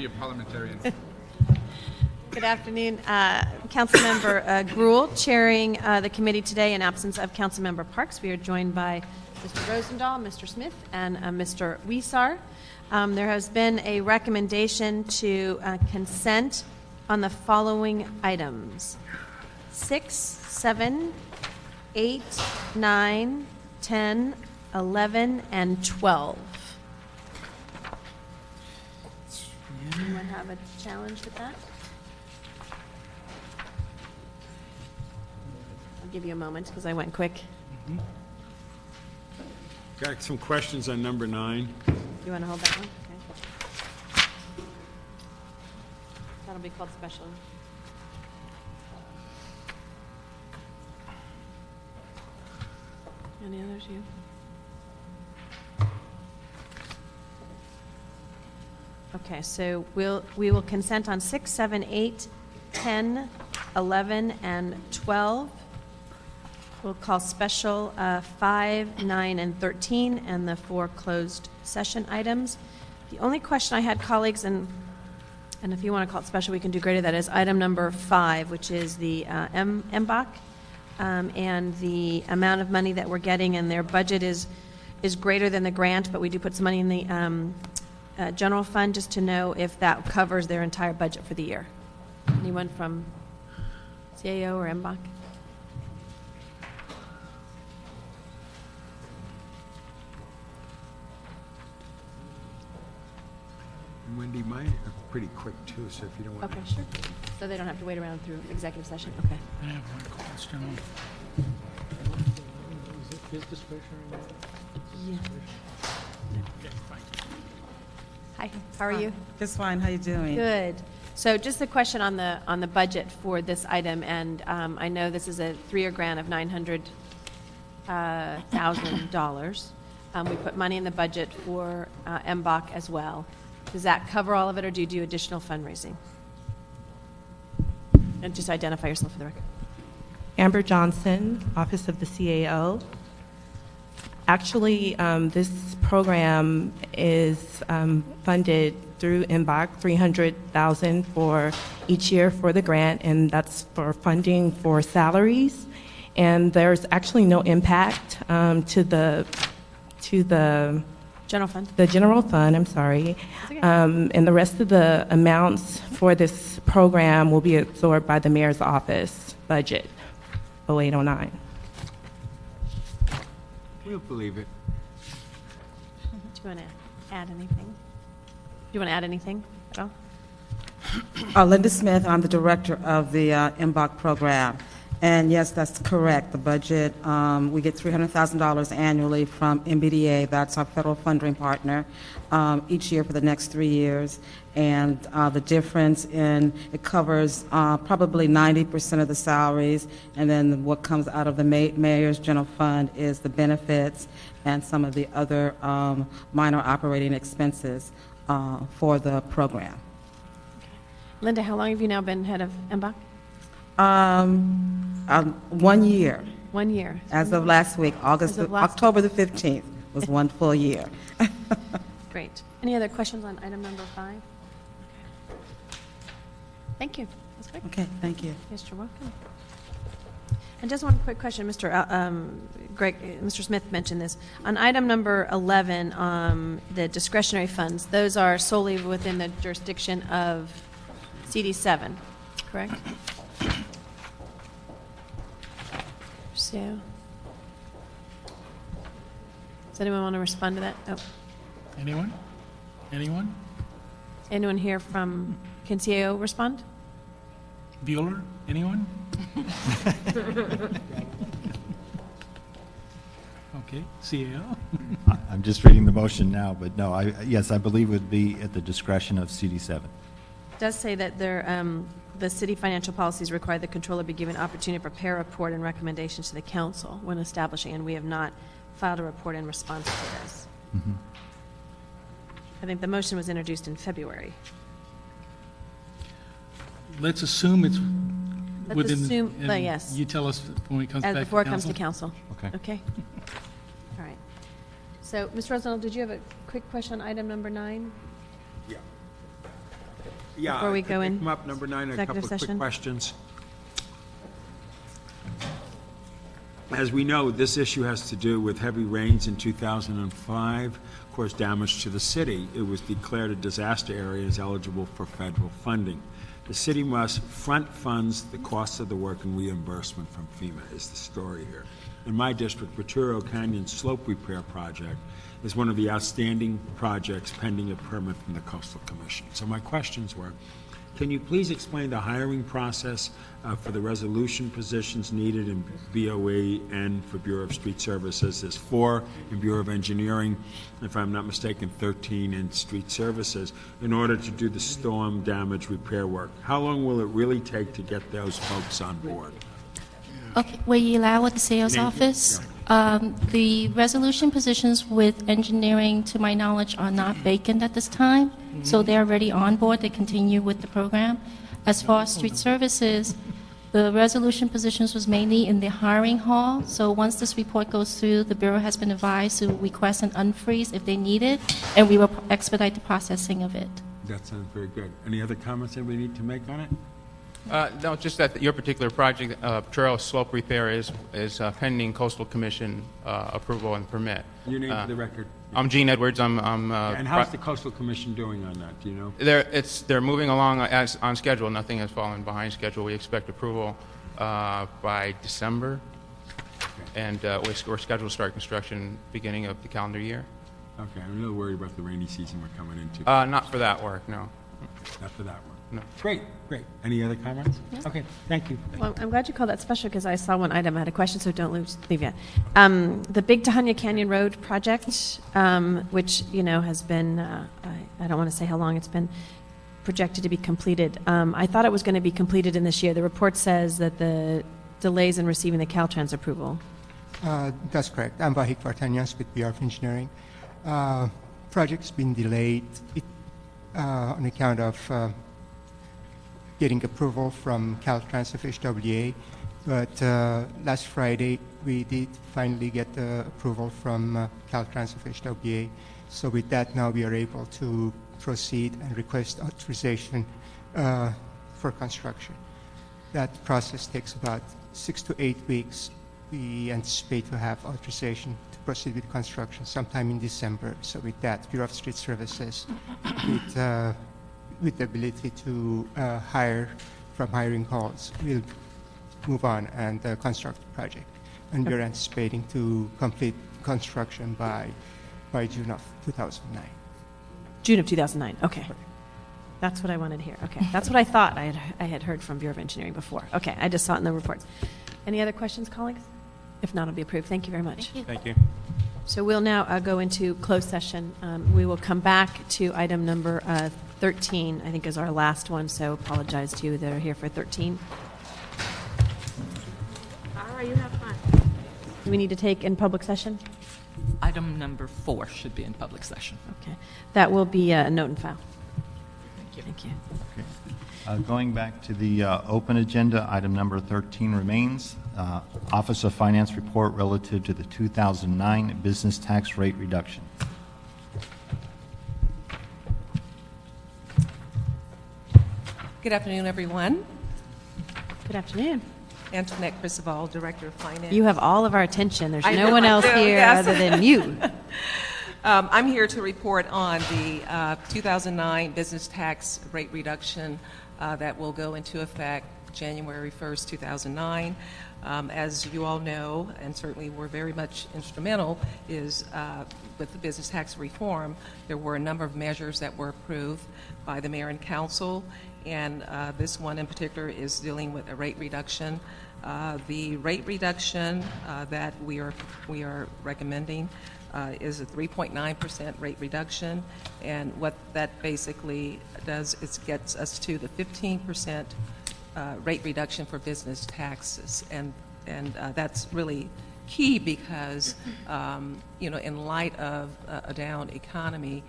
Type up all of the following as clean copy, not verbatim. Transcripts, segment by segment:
be a parliamentarian. Good afternoon. Councilmember Gruhl chairing the committee today in absence of Councilmember Parks. We are joined by Mr. Rosendahl, Mr. Smith, and Mr. Wiesar. There has been a recommendation to consent on the following items: 6, 7, 8, 9, 10, 11, and 12. Anyone have a challenge with that? I'll give you a moment because I went quick. Got some questions on number 9. You want to hold that one? Okay. That'll be called special. Any others, you? Okay, so we will consent on 6, 7, 8, 10, 11, and 12. We'll call special 5, 9, and 13, and the 4 closed session items. The only question I had, colleagues, and if you want to call it special, we can do greater, that is item number 5, which is the MBOC, and the amount of money that we're getting, and their budget is greater than the grant, but we do put some money in the general fund, just to know if that covers their entire budget for the year. Anyone from CAO or MBOC? Wendy, mine are pretty quick too, so if you don't want Okay, sure. So they don't have to wait around through executive session? Okay. I have one question. Is discretionary? Yeah. Hi, how are you? Just fine. How you doing? Good. So just a question on the budget for this item, and I know this is a 3-year grant of $900,000. We put money in the budget for MBOC as well. Does that cover all of it, or do you do additional fundraising? And just identify yourself for the record. Amber Johnson, Office of the CAO. Actually, this program is funded through MBOC, $300,000 for each year for the grant, and that's for funding for salaries. And there's actually no impact to the General fund. the general fund. I'm sorry, okay. and the rest of the amounts for this program will be absorbed by the mayor's office budget, 0809. We'll believe it. Do you want to add anything? Do you want to add anything at all? Linda Smith. I'm the director of the MBOC program. And yes, that's correct. The budget, we get $300,000 annually from MBDA. That's our federal funding partner, each year for the next 3 years. And the difference in it covers probably 90% of the salaries, and then what comes out of the mayor's general fund is the benefits and some of the other minor operating expenses for the program. Linda, how long have you now been head of MBOC? 1 year. 1 year. As of last week, October the 15th was 1 full year. Great. Any other questions on item number 5? Okay. Thank you. That's quick. Okay, thank you. Yes, you're welcome. And just one quick question, Mr. Smith mentioned this. On item number 11, the discretionary funds, those are solely within the jurisdiction of CD7, correct? So, does anyone want to respond to that? Oh. Anyone? Anyone? Anyone here from, can CAO respond? Bueller? Anyone? Okay, CAO? I'm just reading the motion now, but no, yes, I believe it would be at the discretion of CD7. It does say that the city financial policies require the controller be given opportunity to prepare a report and recommendations to the council when establishing, and we have not filed a report in response to this. Mm-hmm. I think the motion was introduced in February. Let's assume it's Let's within. assume, and yes. You tell us when it comes back to Before it comes council? to council. Okay. Okay. All right. So, Mr. Rosenthal, did you have a quick question on item number 9? Yeah. Yeah, before we could go they in come up, number 9, a executive couple of quick session? questions. As we know, this issue has to do with heavy rains in 2005, of course, damage to the city. It was declared a disaster area as eligible for federal funding. The city must front funds the cost of the work and reimbursement from FEMA is the story here. In my district, Ventura Canyon Slope Repair Project is one of the outstanding projects pending a permit from the Coastal Commission. So my questions were, can you please explain the hiring process for the resolution positions needed in BOE and for Bureau of Street Services? There's 4 in Bureau of Engineering, if I'm not mistaken, 13 in Street Services, in order to do the storm damage repair work. How long will it really take to get those folks on board? Okay, were you allowed with the sales Thank you. office? The resolution positions with engineering, to my knowledge, are not vacant at this time, so they're already on board. They continue with the program. As far as street services, the resolution positions was mainly in the hiring hall. So once this report goes through, the Bureau has been advised to request an unfreeze if they need it, and we will expedite the processing of it. That sounds very good. Any other comments anybody need to make on it? No, just that your particular project, trail slope repair, is pending Coastal Commission approval and permit. Your name for the record. I'm Gene Edwards. I'm And how's the Coastal Commission doing on that, do you know? they're moving along as on schedule. Nothing has fallen behind schedule. We expect approval by December, and we're scheduled to start construction beginning of the calendar year. Okay, I'm a little worried about the rainy season we're coming into. Not for that work, no. Not for that one. No. Great. Any other comments? Okay, thank you. Well, I'm glad you called that special because I saw one item. I had a question, so don't leave yet. The big Tahania Canyon Road project, which, has been, I don't want to say how long it's been projected to be completed. I thought it was going to be completed in this year. The report says that the delays in receiving the Caltrans approval. That's correct. I'm Vahik Vartanians with Bureau of Engineering. Project's been delayed on account of getting approval from Caltrans of HWA, but last Friday we did finally get the approval from Caltrans of HWA. So with that, now we are able to proceed and request authorization for construction. That process takes about 6 to 8 weeks. We anticipate to have authorization to proceed with construction sometime in December. So with that, Bureau of Street Services, with the ability to hire from hiring halls, will move on and construct the project. And we're anticipating to complete construction by June of 2009. June of 2009. Okay. That's what I wanted to hear. Okay. That's what I thought I had heard from Bureau of Engineering before. Okay. I just saw it in the reports. Any other questions, colleagues? If not, it'll be approved. Thank you very much. Thank you. So we'll now go into closed session. We will come back to item number 13, I think is our last one, so apologize to you that are here for 13. All right, you have fun. Do we need to take in public session? Item number 4 should be in public session. Okay. That will be a note and file. Thank you. Thank you. Going back to the open agenda, item number 13 remains. Office of Finance report relative to the 2009 business tax rate reduction. Good afternoon, everyone. Good afternoon. Antoinette Cristoval, Director of Finance. You have all of our attention. There's I no know, one I else do, here yes. other than you. I'm here to report on the 2009 business tax rate reduction that will go into effect January 1st, 2009. As you all know, and certainly were very much instrumental, is with the business tax reform, there were a number of measures that were approved by the mayor and council, and this one in particular is dealing with a rate reduction. The rate reduction that we are recommending is a 3.9% rate reduction, and what that basically does is gets us to the 15% rate reduction for business taxes, and that's really key because in light of a down economy,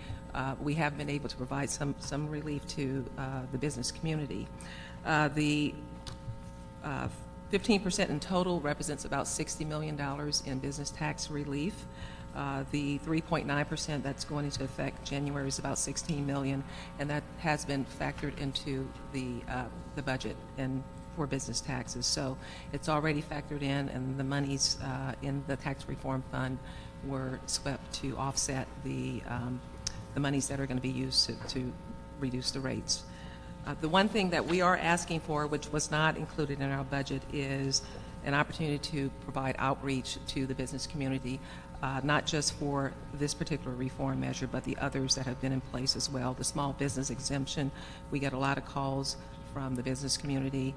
we have been able to provide some relief to the business community. The 15% in total represents about $60 million in business tax relief. The 3.9% that's going into effect January is about $16 million, and that has been factored into the budget and for business taxes. So it's already factored in, and the monies in the tax reform fund were swept to offset the monies that are going to be used to reduce the rates. The one thing that we are asking for, which was not included in our budget, is an opportunity to provide outreach to the business community, not just for this particular reform measure, but the others that have been in place as well. The small business exemption, we get a lot of calls from the business community,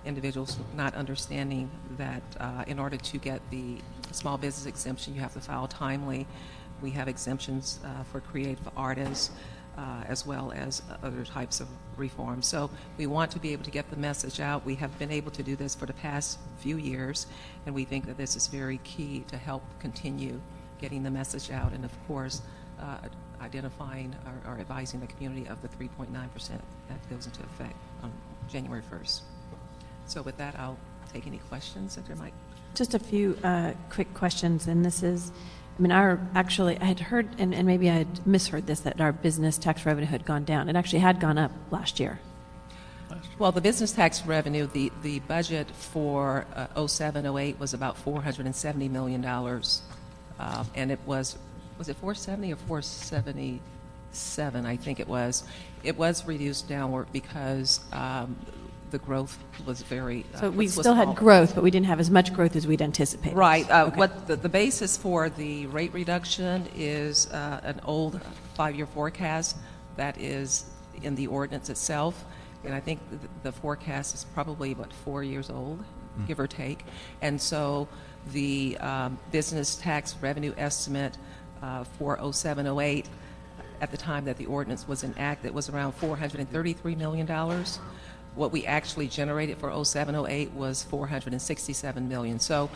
individuals not understanding that in order to get the small business exemption, you have to file timely. We have exemptions for creative artists, as well as other types of reforms. So we want to be able to get the message out. We have been able to do this for the past few years, and we think that this is very key to help continue getting the message out, and of course, identifying or advising the community of the 3.9% that goes into effect on January 1st. So with that, I'll take any questions that there might. Just a few quick questions, and this is, I mean, I had heard, and maybe I had misheard this, that our business tax revenue had gone down. It actually had gone up last year. Well, the business tax revenue, the budget for 07-08 was about $470 million, and it was it 470 or 477? I think it was. It was reduced downward because the growth was very. So we was still had small. growth, but we didn't have as much growth as we'd anticipated. Right. Okay. What the basis for the rate reduction is an old 5-year forecast that is in the ordinance itself, and I think the forecast is probably 4 years old, give or take, and so the business tax revenue estimate for 07-08 at the time that the ordinance was enacted was around $433 million. What we actually generated for 07-08 was $467 million. So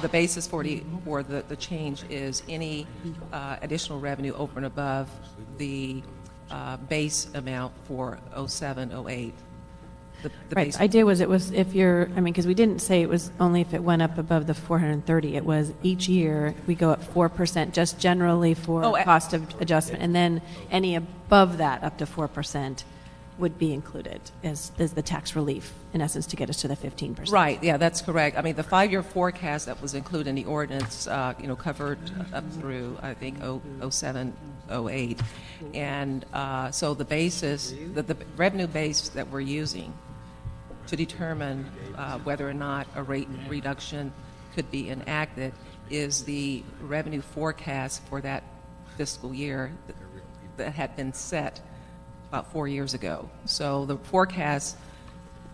the basis for the change is any additional revenue over and above the base amount for 07-08. The Right. base- The idea was if you're, I mean, because we didn't say it was only if it went up above the 430. It was each year we go up 4% just generally for cost of adjustment, and then any above that up to 4% would be included as the tax relief, in essence, to get us to the 15%. Right, yeah, that's correct. I mean, the 5-year forecast that was included in the ordinance, covered up through, I think, 07-08. And so the basis, the revenue base that we're using to determine whether or not a rate reduction could be enacted is the revenue forecast for that fiscal year that had been set about 4 years ago. So the forecast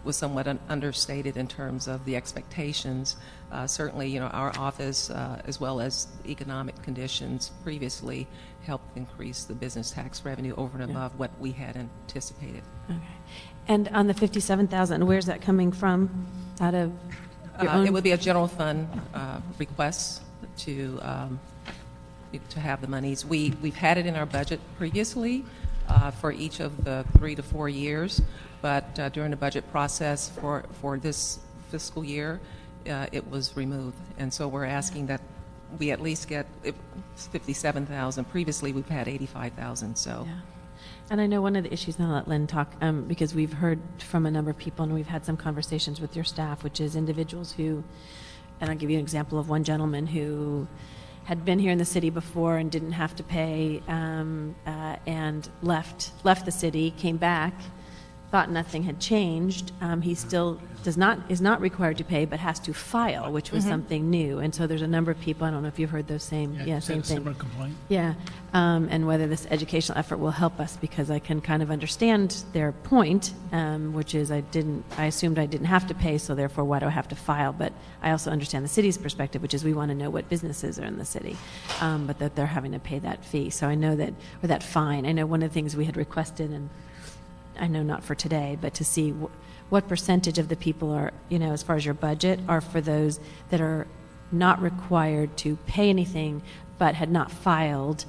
was somewhat understated in terms of the expectations. Certainly, our office, as well as economic conditions previously, helped increase the business tax revenue over and above what we had anticipated. Okay. And on the $57,000, where's that coming from? Out of your own? It would be a general fund request to have the monies. We've had it in our budget previously for each of the 3 to 4 years, but during the budget process for this fiscal year, it was removed. And so we're asking that we at least get $57,000. Previously, we've had $85,000. So. Yeah. And I know one of the issues, and I'll let Lynn talk, because we've heard from a number of people, and we've had some conversations with your staff, which is individuals who, and I'll give you an example of one gentleman who had been here in the city before and didn't have to pay, and left the city, came back, thought nothing had changed. He still is not required to pay, but has to file, which was something new. And so there's a number of people. I don't know if you've heard those same Is that same a thing. similar complaint? Yeah, and whether this educational effort will help us, because I can kind of understand their point, which is I assumed I didn't have to pay, so therefore why do I have to file? But I also understand the city's perspective, which is we want to know what businesses are in the city, but that they're having to pay that fee. So I know that, or that fine. I know one of the things we had requested, and I know not for today, but to see what percentage of the people are, as far as your budget, are for those that are not required to pay anything but had not filed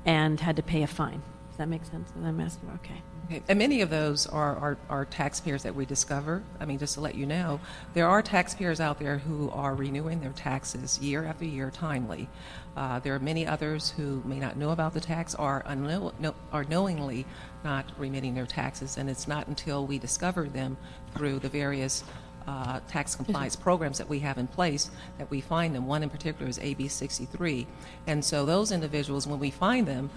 and had to pay a fine. that make sense? And I'm asking, okay. Okay. And many of those are taxpayers that we discover. I mean, just to let you know, there are taxpayers out there who are renewing their taxes year after year timely. There are many others who may not know about the tax or are knowingly not remitting their taxes, and it's not until we discover them through the various tax compliance programs that we have in place that we find them. One in particular is AB 63. And so those individuals, when we find them,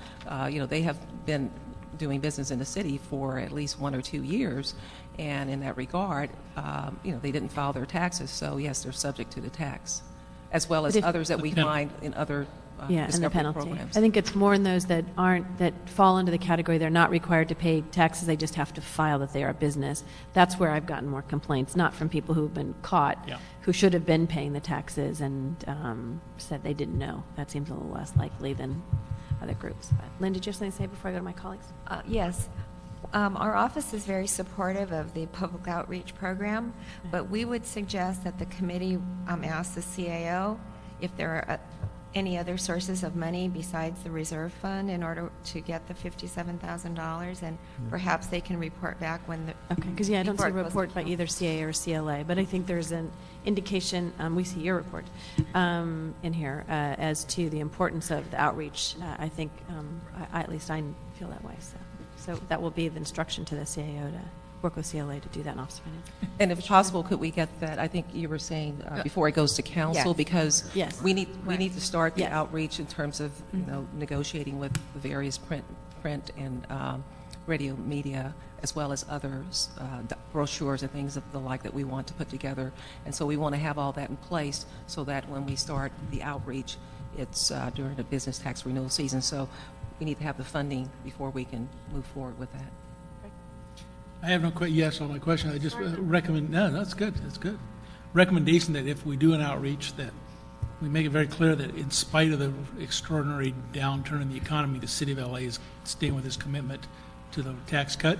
they have been doing business in the city for at least 1 or 2 years, and in that regard, they didn't file their taxes, so yes, they're subject to the tax, as well as others that we find in other Yeah, and the discovery penalty. programs. I think it's more in those that fall into the category they're not required to pay taxes, they just have to file that they are a business. That's where I've gotten more complaints, not from people who have been caught, who should have been paying the taxes and said they didn't know. That seems a little less likely than other groups. But Lynn, did you have something to say before I go to my colleagues? Yes. Our office is very supportive of the public outreach program, but we would suggest that the committee ask the CAO if there are any other sources of money besides the reserve fund in order to get the $57,000, and perhaps they can report back when the... Okay, because I don't see a before it goes report to by either CA or CLA, but I think there's an indication, we see your report in here, as to the importance of the outreach. I think, at least I feel that way. So that will be the instruction to the CAO to work with CLA to do that in Office of Finance. And if possible, could we get that, I think you were saying, before it goes to council, Yes. because Yes. we need to start the Yes. outreach in terms of, negotiating with the various print and radio media, as well as others, brochures and things of the like that we want to put together. And so we want to have all that in place so that when we start the outreach, it's during the business tax renewal season. So we need to have the funding before we can move forward with that. I have no yes on my question. I just recommend, no, that's good, that's good. Recommendation that if we do an outreach, that we make it very clear that in spite of the extraordinary downturn in the economy, the city of LA is staying with its commitment to the tax cut,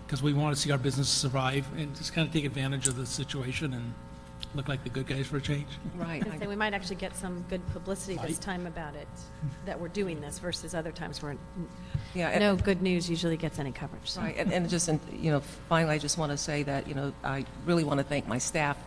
because we want to see our businesses survive and just kind of take advantage of the situation and look like the good guys for a change. Right. I think we might actually get some good publicity this time about it, that we're doing this versus other times where no good news usually gets any coverage. So. Right, and just, finally, I just want to say that, I really want to thank my staff,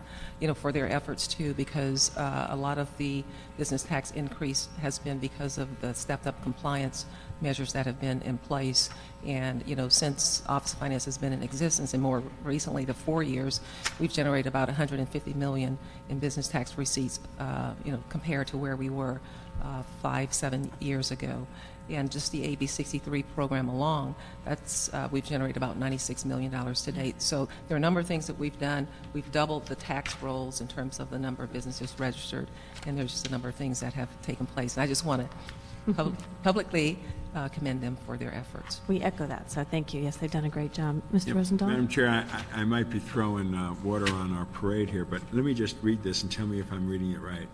for their efforts too, because a lot of the business tax increase has been because of the stepped-up compliance measures that have been in place. And, since Office of Finance has been in existence, and more recently, the 4 years, we've generated about $150 million in business tax receipts, compared to where we were 5-7 years ago. And just the AB 63 program alone, we've generated about $96 million to date. So there are a number of things that we've done. We've doubled the tax rolls in terms of the number of businesses registered, and there's just a number of things that have taken place. And I just want to publicly commend them for their efforts. We echo that, so thank you. Yes, they've done a great job. Mr. Rosendahl? Madam Chair, I might be throwing water on our parade here, but let me just read this and tell me if I'm reading it right.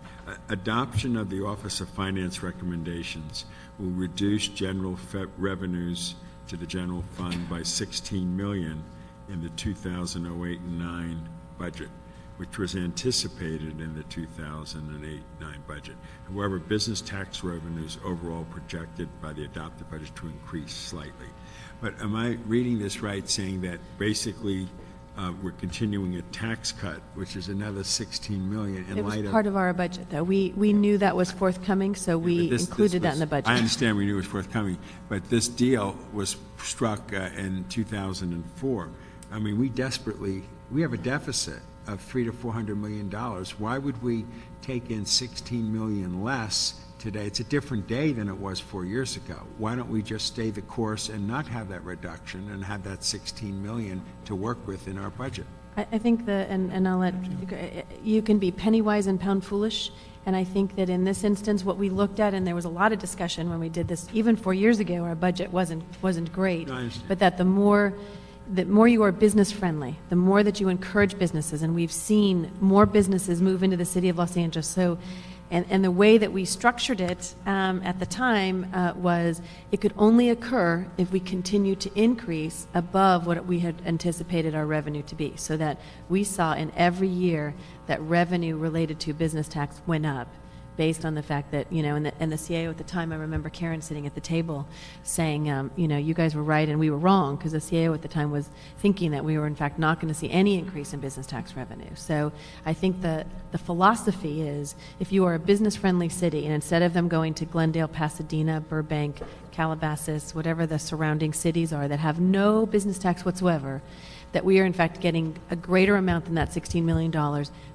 Adoption of the Office of Finance recommendations will reduce general revenues to the general fund by $16 million in the 2008-9 budget, which was anticipated in the 2008-9 budget. However, business tax revenues overall projected by the adopted budget to increase slightly. But am I reading this right, saying that basically we're continuing a tax cut, which is another $16 million in It was light of... part of our budget, though. We knew that was forthcoming, so we included that in the budget. I understand we knew it was forthcoming, but this deal was struck in 2004. I mean, we have a deficit of $300 to $400 million. Why would we take in $16 million less today? It's a different day than it was 4 years ago. Why don't we just stay the course and not have that reduction and have that $16 million to work with in our budget? I think and I'll let, you can be penny wise and pound foolish, and I think that in this instance, what we looked at, and there was a lot of discussion when we did this, even 4 years ago, our budget wasn't great, but that the more you are business friendly, the more that you encourage businesses, and we've seen more businesses move into the city of Los Angeles. So, and the way that we structured it at the time was it could only occur if we continue to increase above what we had anticipated our revenue to be, so that we saw in every year that revenue related to business tax went up based on the fact that, and the CAO at the time, I remember Karen sitting at the table saying, you guys were right and we were wrong, because the CAO at the time was thinking that we were in fact not going to see any increase in business tax revenue. So I think the philosophy is, if you are a business-friendly city, and instead of them going to Glendale, Pasadena, Burbank, Calabasas, whatever the surrounding cities are that have no business tax whatsoever, that we are in fact getting a greater amount than that $16 million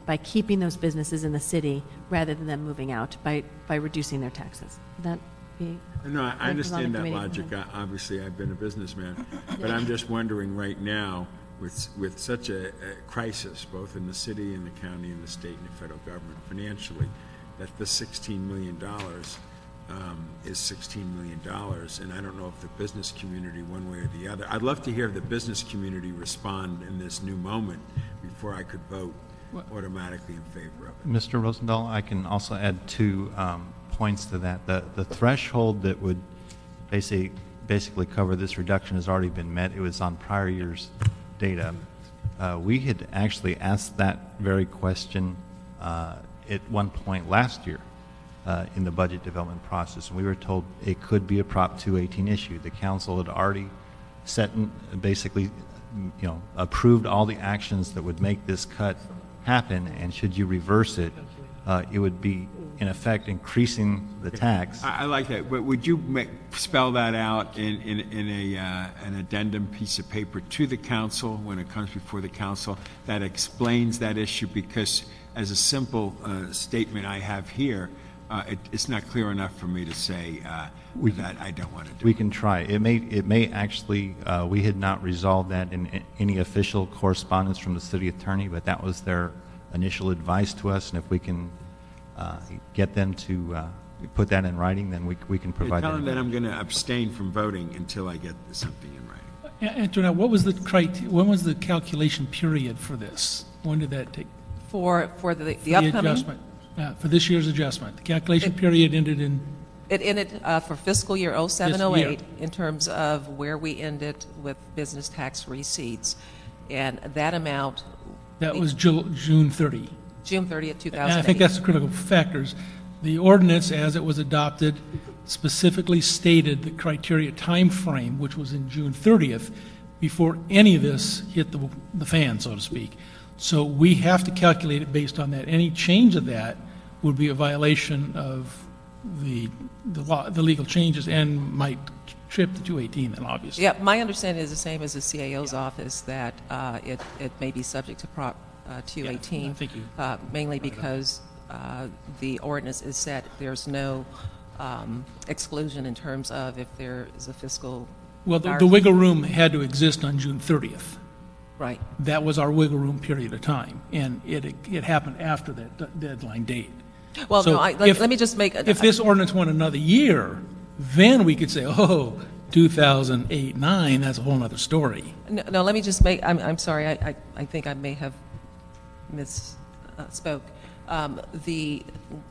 by keeping those businesses in the city rather than them moving out by reducing their taxes. Would that be? No, I understand that logic. Obviously, I've been a businessman, but I'm just wondering right now, with such a crisis, both in the city and the county and the state and the federal government financially, that the $16 million is $16 million, and I don't know if the business community, one way or the other. I'd love to hear the business community respond in this new moment before I could vote automatically in favor of it. Mr. Rosendahl, I can also add 2 points to that. The threshold that would basically cover this reduction has already been met. It was on prior year's data. We had actually asked that very question at one point last year in the budget development process, and we were told it could be a Prop 218 issue. The council had already basically approved all the actions that would make this cut happen, and should you reverse it, it would be in effect increasing the tax. I like that, but would you spell that out in an addendum piece of paper to the council when it comes before the council that explains that issue? Because as a simple statement I have here, it's not clear enough for me to say that I don't want to do it. We can try. It may actually, we had not resolved that in any official correspondence from the city attorney, but that was their initial advice to us, and if we can get them to put that in writing, then we can provide that. Tell them that I'm going to abstain from voting until I get something in writing. Antonella, when was the calculation period for this? When did that take? For the upcoming? Adjustment. For this year's adjustment. The calculation period ended in? It ended for fiscal year 07-08 in terms of where we ended with business tax receipts. And that amount... That was June 30. June 30th, 2008. And I think that's the critical factors. The ordinance, as it was adopted, specifically stated the criteria time frame, which was in June 30th, before any of this hit the fan, so to speak. So we have to calculate it based on that. Any change of that would be a violation of the legal changes and might trip the 218 then, obviously. Yeah, my understanding is the same as the CAO's office, that it may be subject to Prop 218, mainly because the ordinance is set. There's no exclusion in terms of if there is a fiscal... Well, the wiggle room had to exist on June 30th. Right. That was our wiggle room period of time, and it happened after that deadline date. Well, so no, let me just make... If this ordinance went another year, then we could say, 2008-9, that's a whole other story. No, let me just make... I'm sorry, I think I may have misspoke.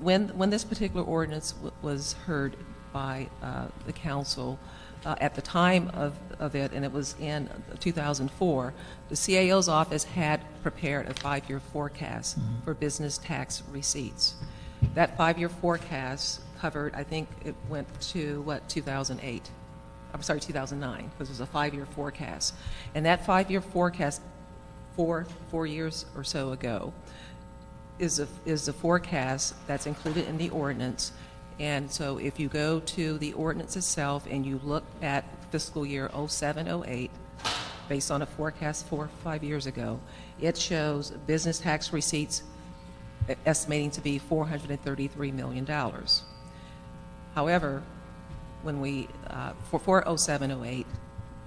When this particular ordinance was heard by the council, at the time of it, and it was in 2004, the CAO's office had prepared a 5-year forecast for business tax receipts. That 5-year forecast covered, I think it went to, 2008? I'm sorry, 2009, because it was a 5-year forecast. And that 5-year forecast, four years or so ago, is the forecast that's included in the ordinance. And so if you go to the ordinance itself and you look at fiscal year 07-08, based on a forecast 4 or 5 years ago, it shows business tax receipts estimating to be $433 million. However, when we, for 07-08,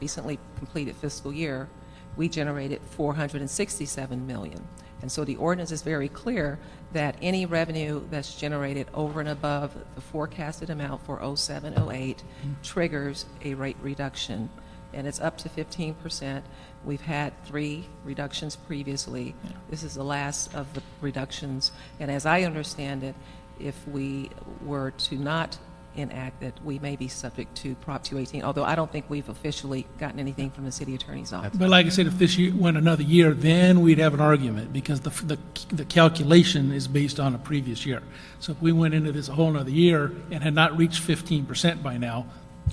recently completed fiscal year, we generated $467 million. And so the ordinance is very clear that any revenue that's generated over and above the forecasted amount for 07-08 triggers a rate reduction, and it's up to 15%. We've had 3 reductions previously. This is the last of the reductions, and as I understand it, if we were to not enact that we may be subject to Prop 218, although I don't think we've officially gotten anything from the city attorney's office. But like I said, if this year went another year, then we'd have an argument, because the calculation is based on a previous year. So if we went into this a whole another year and had not reached 15% by now,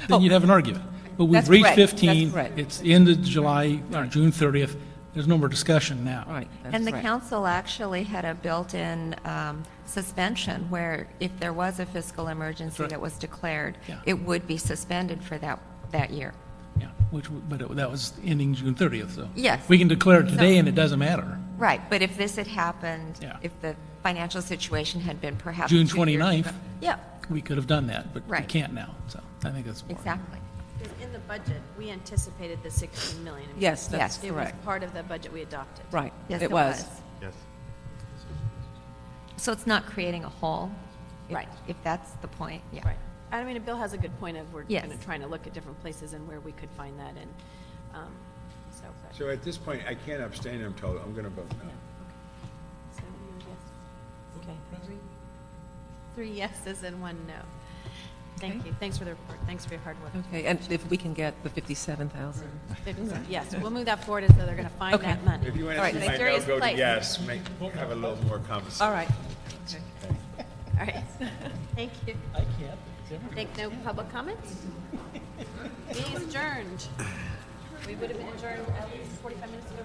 then you'd have an argument. But we've That's reached correct. 15, That's correct. it's the end of July, or June 30th, there's no more discussion now. Right. that's And the correct. council actually had a built-in suspension where if there was a fiscal emergency right. that was declared, Yeah. it would be suspended for that year. Yeah, that was ending June 30th, so. Yes. We can declare it today So- and it doesn't matter. Right, but if this had happened, Yeah. if the financial situation had been perhaps June 2 years 29th. ago- Yeah, We could have done that, but we Right. can't now, so I think that's important. exactly. In the budget, we anticipated the 16 million. Yes, that's Yes. It was correct. part of the budget we adopted. Right. Yes, It was. Yes. So it's not creating a hole? Right. If that's the point, yeah. Right. I mean, Bill has a good point of we're Yes. kind of trying to look at different places and where we could find that, and so. So at this point, I can't abstain, I'm told, I'm going to vote no. So you're yes. Okay. Three yeses and one no. Thank you. Thanks for the report. Thanks for your hard work. Okay, and if we can get the 57,000. Yes, we'll move that forward as though they're going to find Okay. that money. If you want All to right, see my no, serious go to place. yes, have a little more conversation. All right. All right. Thank you. I can't. Think no public comments? Meeting is adjourned. We would have been adjourned at least 45 minutes ago.